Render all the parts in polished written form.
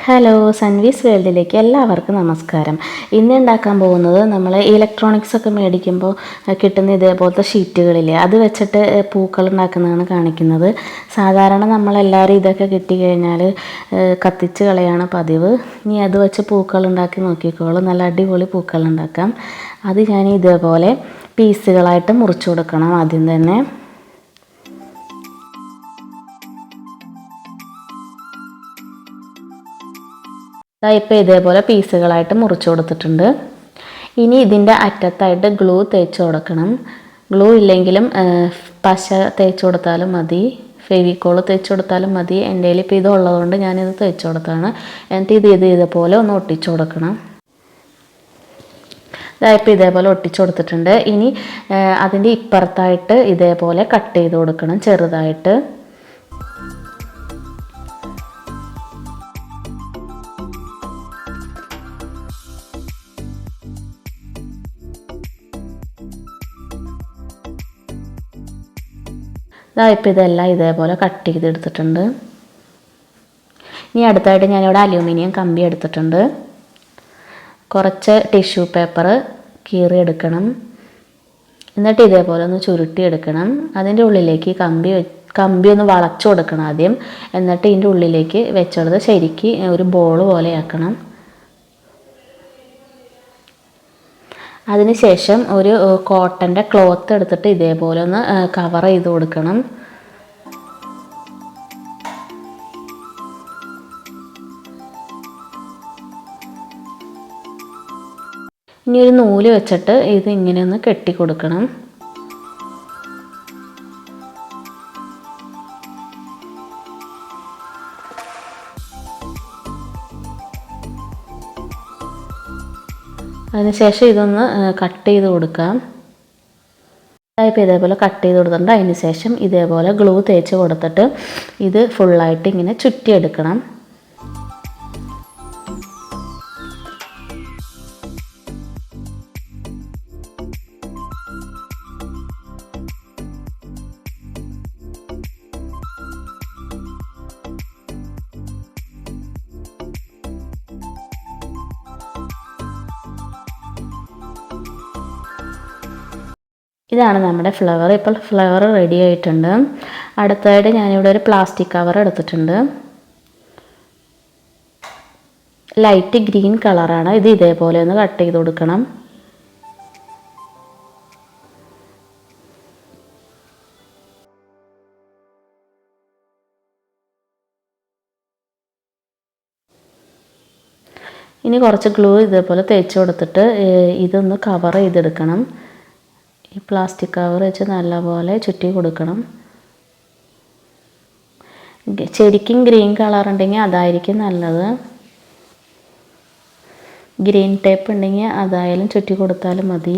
Hello, സൻവീസ് വേൾഡിലേക്ക് എല്ലാവർക്കും നമസ്കാരം. ഇന്ന് ഉണ്ടാക്കാൻ പോകുന്നത് നമ്മൾ ഇലക്ട്രോണിക്സ് ഒക്കെ മേടിക്കുമ്പോൾ കിട്ടുന്ന ഇതേപോലത്തെ ഷീറ്റുകളില്ലേ, അത് വെച്ചിട്ട് പൂക്കൾ ഉണ്ടാക്കുന്നതാണ് കാണിക്കുന്നത്. സാധാരണ നമ്മളെല്ലാവരും ഇതൊക്കെ കിട്ടിക്കഴിഞ്ഞാൽ കത്തിച്ച് കളയാണ് പതിവ്. ഇനി അത് വെച്ച് പൂക്കൾ ഉണ്ടാക്കി നോക്കിക്കോളൂ, നല്ല അടിപൊളി പൂക്കൾ ഉണ്ടാക്കാം. അത് ഞാൻ ഇതേപോലെ പീസുകളായിട്ട് മുറിച്ച് കൊടുക്കണം ആദ്യം തന്നെ. ഇപ്പോൾ ഇതേപോലെ പീസുകളായിട്ട് മുറിച്ച് കൊടുത്തിട്ടുണ്ട്. ഇനി ഇതിൻ്റെ അറ്റത്തായിട്ട് ഗ്ലൂ തേച്ച് കൊടുക്കണം. ഗ്ലൂ ഇല്ലെങ്കിലും പശ തേച്ച് കൊടുത്താലും മതി, ഫെവിക്കോൾ തേച്ച് കൊടുത്താലും മതി. എൻ്റെ കയ്യിൽ ഇപ്പോൾ ഇതുള്ളതുകൊണ്ട് ഞാനിത് തേച്ച് കൊടുത്താണ്. എന്നിട്ട് ഇതേപോലെ ഒന്ന് ഒട്ടിച്ചു കൊടുക്കണം. ഇപ്പോൾ ഇതേപോലെ ഒട്ടിച്ചു കൊടുത്തിട്ടുണ്ട്. ഇനി അതിൻ്റെ ഇപ്പുറത്തായിട്ട് ഇതേപോലെ കട്ട് ചെയ്ത് കൊടുക്കണം ചെറുതായിട്ട്. ഇപ്പോൾ ഇതെല്ലാം ഇതേപോലെ കട്ട് ചെയ്തെടുത്തിട്ടുണ്ട്. ഇനി അടുത്തായിട്ട് ഞാനിവിടെ അലൂമിനിയം കമ്പി എടുത്തിട്ടുണ്ട്. കുറച്ച് ടിഷ്യൂ പേപ്പർ കീറിയെടുക്കണം. എന്നിട്ട് ഇതേപോലെ ഒന്ന് ചുരുട്ടിയെടുക്കണം. അതിൻ്റെ ഉള്ളിലേക്ക് കമ്പി ഒന്ന് വളച്ചു കൊടുക്കണം ആദ്യം. എന്നിട്ട് ഇതിൻ്റെ ഉള്ളിലേക്ക് വെച്ചെടുത്ത് ശരിക്ക് ഒരു ബോൾ പോലെ ആക്കണം. അതിനുശേഷം ഒരു കോട്ടൻ്റെ ക്ലോത്ത് എടുത്തിട്ട് ഇതേപോലെ ഒന്ന് കവർ ചെയ്ത് കൊടുക്കണം. ഇനി ഒരു നൂല് വെച്ചിട്ട് ഇത് ഇങ്ങനെ ഒന്ന് കെട്ടി കൊടുക്കണം. അതിനുശേഷം ഇതൊന്ന് കട്ട് ചെയ്ത് കൊടുക്കാം. ഇപ്പോൾ ഇതേപോലെ കട്ട് ചെയ്ത് കൊടുത്തിട്ടുണ്ട്. അതിന് ശേഷം ഇതേപോലെ ഗ്ലൂ തേച്ച് കൊടുത്തിട്ട് ഇത് ഫുള്ളായിട്ട് ഇങ്ങനെ ചുറ്റിയെടുക്കണം. ഇതാണ് നമ്മുടെ ഫ്ലവർ. ഇപ്പോൾ ഫ്ലവർ റെഡി ആയിട്ടുണ്ട്. അടുത്തതായിട്ട് ഞാനിവിടെ ഒരു പ്ലാസ്റ്റിക് കവർ എടുത്തിട്ടുണ്ട്. ലൈറ്റ് ഗ്രീൻ കളറാണ്. ഇത് ഇതേപോലെ ഒന്ന് കട്ട് ചെയ്ത് കൊടുക്കണം. ഇനി കുറച്ച് ഗ്ലൂ ഇതേപോലെ തേച്ച് കൊടുത്തിട്ട് ഇതൊന്ന് കവർ ചെയ്തെടുക്കണം. ഈ പ്ലാസ്റ്റിക് കവർ വെച്ച് നല്ലപോലെ ചുറ്റി കൊടുക്കണം. ശരിക്കും ഗ്രീൻ കളർ ഉണ്ടെങ്കിൽ അതായിരിക്കും നല്ലത്. ഗ്രീൻ ടേപ്പ് ഉണ്ടെങ്കിൽ അതായാലും ചുറ്റി കൊടുത്താലും മതി.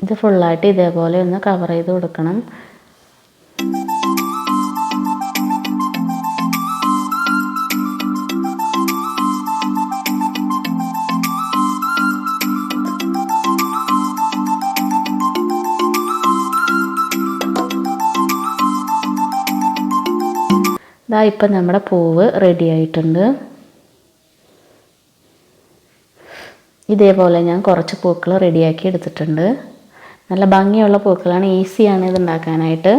ഇത് ഫുള്ളായിട്ട് ഇതേപോലെ ഒന്ന് കവർ ചെയ്ത് കൊടുക്കണം. ഇപ്പം നമ്മുടെ പൂവ് റെഡി ആയിട്ടുണ്ട്. ഇതേപോലെ ഞാൻ കുറച്ച് പൂക്കൾ റെഡിയാക്കി എടുത്തിട്ടുണ്ട്. നല്ല ഭംഗിയുള്ള പൂക്കളാണ്, ഈസിയാണ് ഇത് ഉണ്ടാക്കാനായിട്ട്.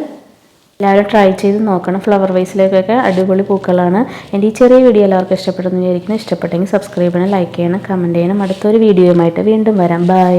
എല്ലാവരും ട്രൈ ചെയ്ത് നോക്കണം. ഫ്ലവർ വൈസിലേക്കൊക്കെ അടിപൊളി പൂക്കളാണ്. എൻ്റെ ഈ ചെറിയ വീഡിയോ എല്ലാവർക്കും ഇഷ്ടപ്പെട്ടെന്ന് വിചാരിക്കുന്നു. ഇഷ്ടപ്പെട്ടെങ്കിൽ സബ്സ്ക്രൈബ് ചെയ്യണം, ലൈക്ക് ചെയ്യണം, കമൻറ്റ് ചെയ്യണം. അടുത്തൊരു വീഡിയോയുമായിട്ട് വീണ്ടും വരാം. ബൈ.